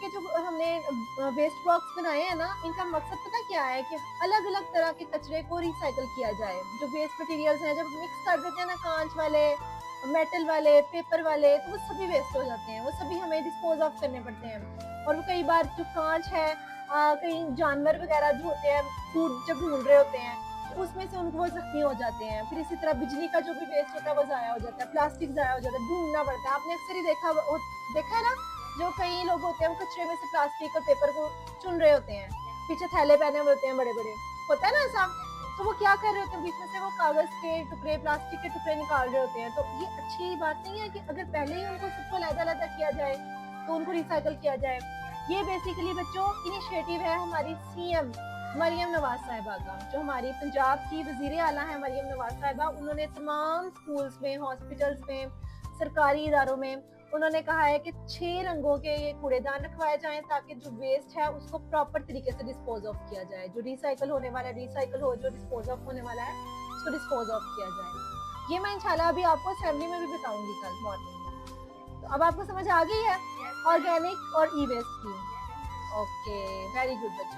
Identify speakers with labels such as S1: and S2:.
S1: के जो हमने वेस्ट बॉक्स बनाए हैं ना, इनका मकसद पता क्या है कि अलग-अलग तरह के कचरे को रिसाइकिल किया जाए। जो वेस्ट मटेरियल्स हैं, जब मिक्स कर देते हैं ना काँच वाले, मेटल वाले, पेपर वाले, तो वो सभी वेस्ट हो जाते हैं। वो सभी हमें डिस्पोज़ ऑफ करने पड़ते हैं। और वो कई बार जो काँच है कहीं जानवर वगैरह जो होते हैं, फूड जब ढूँढ रहे होते हैं, तो उसमें से उनको वो ज़ख्मी हो जाते हैं। फिर इसी तरह बिजली का जो भी वेस्ट होता है, वो ज़ाया हो जाता है, प्लास्टिक ज़ाया हो जाता है, ढूँढना पड़ता है। आपने अक्सर ही देखा है ना, जो कई लोग होते हैं, वो कचरे में से प्लास्टिक और पेपर को चुन रहे होते हैं। पीछे थैले पहने हुए होते हैं बड़े-बड़े। होता है ना ऐसा? तो वो क्या कर रहे होते हैं, बीच में से वो कागज़ के टुकड़े, प्लास्टिक के टुकड़े निकाल रहे होते हैं। तो ये अच्छी बात नहीं है कि अगर पहले ही उनको सबको अलग-अलग किया जाए, तो उनको रिसाइकिल किया जाए। ये बेसिकली बच्चों इनिशिएटिव है हमारी सीएम मरियम नवाज़ साहिबा का, जो हमारी पंजाब की वज़ीर आला हैं मरियम नवाज़ साहिबा। उन्होंने तमाम स्कूल्स में, हॉस्पिटल्स में, सरकारी इदारों में उन्होंने कहा है कि 6 रंगों के ये कूड़ेदान रखवाए जाएँ, ताकि जो वेस्ट है उसको प्रॉपर तरीके से डिस्पोज़ ऑफ किया जाए। जो रिसाइकिल होने वाला है रिसाइकिल हो, जो डिस्पोज़ ऑफ होने वाला है उसको डिस्पोज़ ऑफ किया जाए। ये मैं इंशाल्लाह अभी आपको असेंबली में भी बताऊँगी कल मॉर्निंग में। तो अब आपको समझ आ गई है ऑर्गेनिक और ई-वेस्ट की? ओके, वेरी गुड बच्चों।